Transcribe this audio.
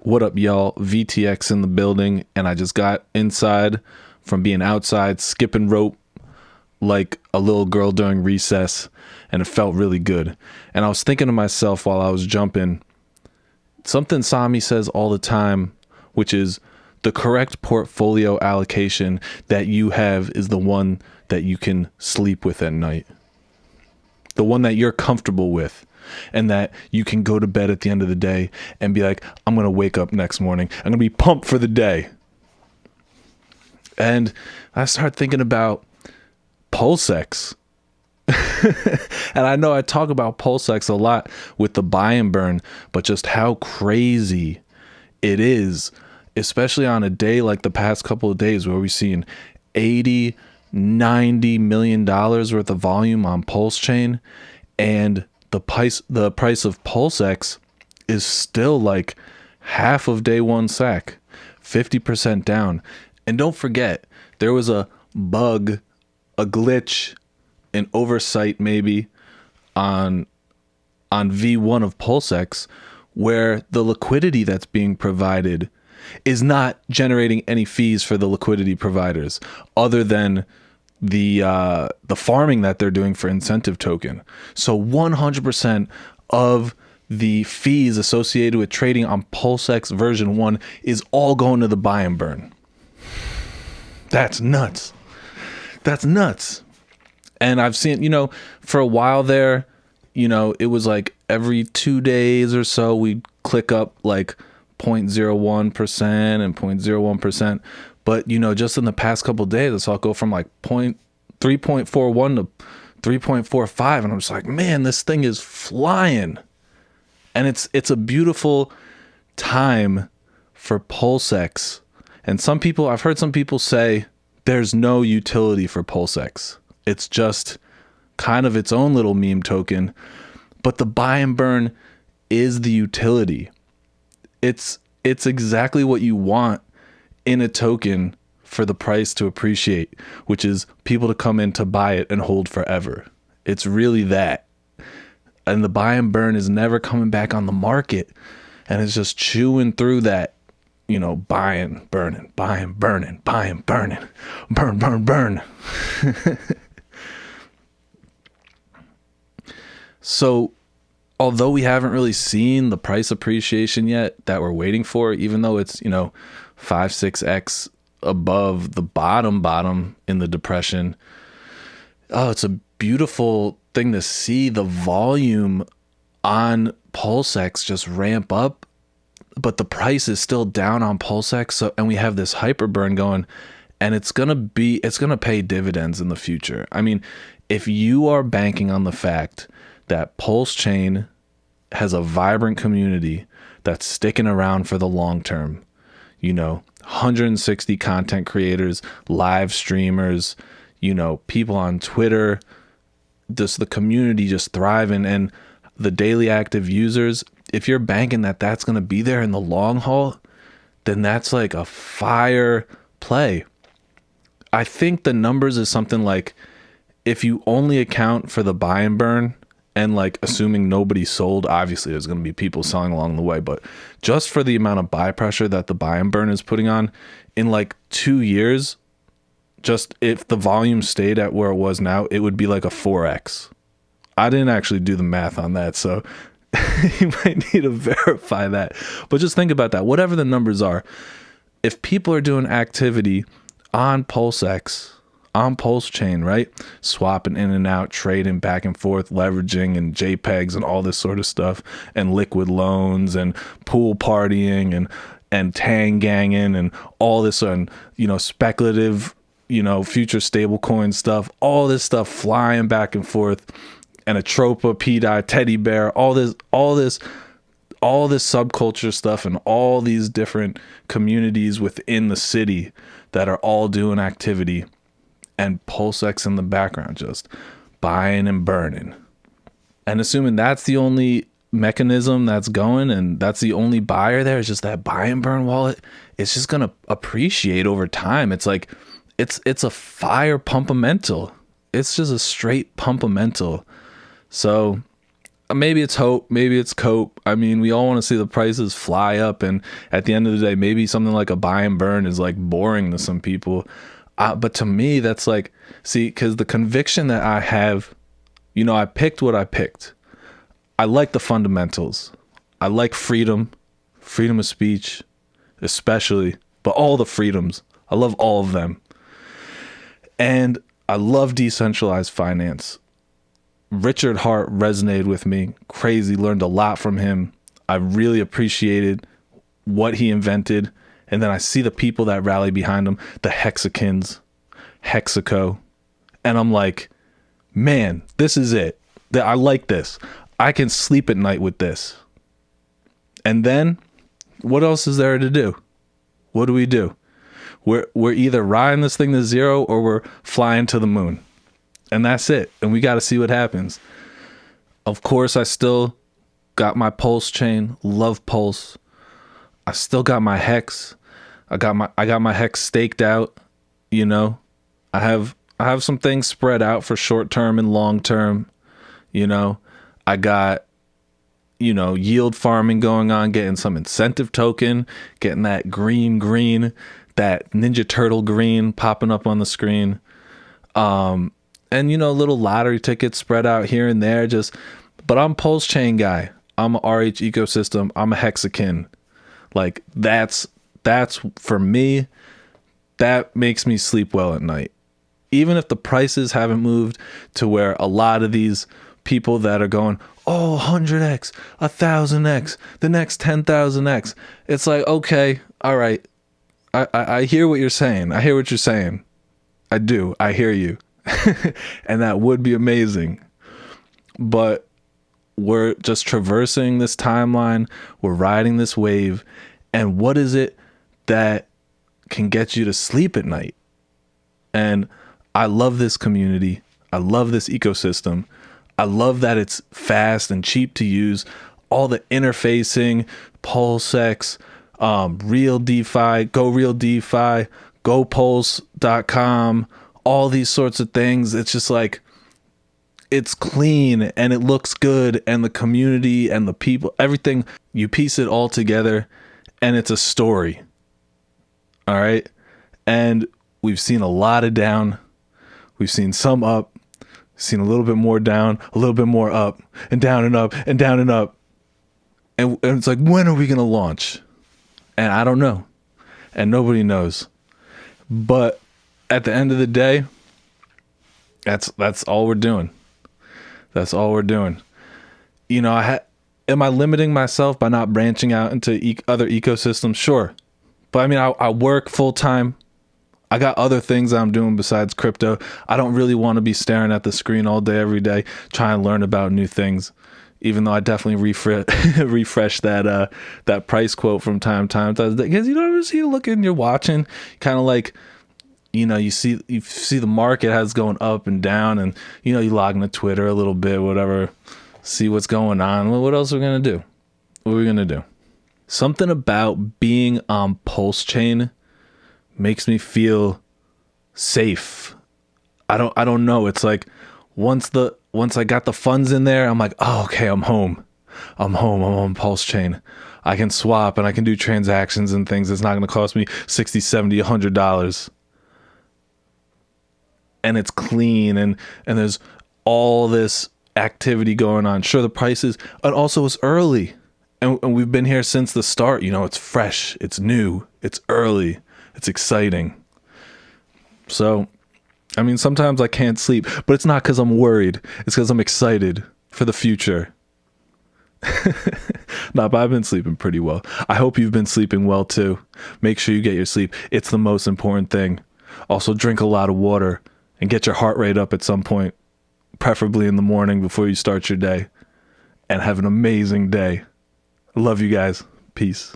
What up, y'all? VTX in the building, and I just got inside from being outside, skipping rope like a little girl during recess, and it felt really good. And I was thinking to myself while I was jumping, something Sami says all the time, which is the correct portfolio allocation that you have is the one that you can sleep with at night. The one that you're comfortable with, and that you can go to bed at the end of the day and be like, I'm going to wake up next morning. I'm going to be pumped for the day. And I started thinking about Pulsechain. And I know I talk about Pulsechain a lot with the buy and burn, but just how crazy it is, especially on a day like the past couple of days where we've seen $80-90 million worth of volume on Pulsechain, and the price of Pulsechain is still like half of day one SAC, 50% down. And don't forget, there was a bug, a glitch, an oversight maybe on V1 of Pulsechain, where the liquidity that's being provided is not generating any fees for the liquidity providers other than the farming that they're doing for incentive token. So 100% of the fees associated with trading on Pulsechain version 1 is all going to the buy and burn. That's nuts. That's nuts. And I've seen, for a while there, it was like every 2 days or so we'd click up like 0.01% and 0.01%. But, just in the past couple of days, I saw it go from like 3.41 to 3.45. And I'm just like, man, this thing is flying. And it's a beautiful time for Pulsechain. And I've heard some people say there's no utility for Pulsechain. It's just kind of its own little meme token. But the buy and burn is the utility. It's exactly what you want in a token for the price to appreciate, which is people to come in to buy it and hold forever. It's really that. And the buy and burn is never coming back on the market. And it's just chewing through that, buying, burning, buying, burning, buying, burning, burn, burn, burn. So although we haven't really seen the price appreciation yet that we're waiting for, even though it's, 5-6x above the bottom in the depression, it's a beautiful thing to see the volume on Pulsechain just ramp up, but the price is still down on Pulsechain. So, and we have this hyper burn going, and it's going to pay dividends in the future. I mean, if you are banking on the fact that Pulsechain has a vibrant community that's sticking around for the long term, 160 content creators, live streamers, people on Twitter, the community just thriving, and the daily active users, if you're banking that that's going to be there in the long haul, then that's like a fire play. I think the numbers is something like, if you only account for the buy and burn, and like assuming nobody sold, obviously there's going to be people selling along the way, but just for the amount of buy pressure that the buy and burn is putting on in like 2 years, just if the volume stayed at where it was now, it would be like a 4x. I didn't actually do the math on that, so you might need to verify that. But just think about that. Whatever the numbers are, if people are doing activity on Pulsechain, on Pulsechain, right? Swapping in and out, trading back and forth, leveraging and JPEGs and all this sort of stuff, and liquid loans and pool partying and tang ganging and all this, and speculative, future stablecoin stuff, all this stuff flying back and forth, and a Tropa, P-Dye, teddy bear, all this subculture stuff, and all these different communities within the city that are all doing activity. And Pulsechain in the background just buying and burning. And assuming that's the only mechanism that's going and that's the only buyer there, is just that buy and burn wallet, it's just going to appreciate over time. It's like, it's a fire pumpamental. It's just a straight pumpamental. So maybe it's hope, maybe it's cope. I mean, we all want to see the prices fly up, and at the end of the day, maybe something like a buy and burn is like boring to some people. But to me, that's like, see, because the conviction that I have, I picked what I picked. I like the fundamentals. I like freedom of speech, especially, but all the freedoms. I love all of them. And I love decentralized finance. Richard Hart resonated with me. Crazy, learned a lot from him. I really appreciated what he invented. And then I see the people that rally behind him, the Hexicans, Hexaco. And I'm like, man, this is it. I like this. I can sleep at night with this. And then what else is there to do? What do? We're either riding this thing to zero or we're flying to the moon. And that's it. And we got to see what happens. Of course, I still got my Pulsechain. Love Pulse. I still got my Hex. I got my Hex staked out. I have some things spread out for short term and long term. I got yield farming going on, getting some incentive token, getting that green, that Ninja Turtle green popping up on the screen. And little lottery tickets spread out here and there, but I'm Pulsechain guy. I'm a RH ecosystem. I'm a Hexican. Like that's for me, that makes me sleep well at night. Even if the prices haven't moved to where a lot of these people that are going, oh, 100x, 1000x, the next 10,000x. It's like, okay, all right. I hear what you're saying. I hear what you're saying. I do. I hear you. And that would be amazing. But we're just traversing this timeline. We're riding this wave. And what is it that can get you to sleep at night? And I love this community. I love this ecosystem. I love that it's fast and cheap to use. All the interfacing, PulseX, Real DeFi, Go Real DeFi, GoPulse.com, all these sorts of things. It's just like, it's clean and it looks good, and the community and the people, everything, you piece it all together and it's a story. All right. And we've seen a lot of down. We've seen some up, seen a little bit more down, a little bit more up, and down and up and down and up. And it's like, when are we going to launch? And I don't know. And nobody knows. But at the end of the day, that's all we're doing. That's all we're doing. Am I limiting myself by not branching out into other ecosystems? Sure. But I mean, I work full time. I got other things I'm doing besides crypto. I don't really want to be staring at the screen all day, every day, trying to learn about new things. Even though I definitely refresh that price quote from time to time, because obviously you look and you're watching, kind of like, you see the market has going up and down, and you log into Twitter a little bit, whatever, see what's going on. Well, what else are we gonna do? What are we gonna do? Something about being on Pulsechain makes me feel safe. I don't know. It's like once I got the funds in there, I'm like, oh, okay, I'm home. I'm on Pulsechain. I can swap and I can do transactions and things. It's not going to cost me $60, $70, $100. And it's clean, and there's all this activity going on. Sure, the prices, and also it's early. And we've been here since the start. It's fresh, it's new, it's early, it's exciting. So, I mean, sometimes I can't sleep, but it's not because I'm worried. It's because I'm excited for the future. But I've been sleeping pretty well. I hope you've been sleeping well too. Make sure you get your sleep. It's the most important thing. Also, drink a lot of water and get your heart rate up at some point, preferably in the morning before you start your day. And have an amazing day. I love you guys. Peace.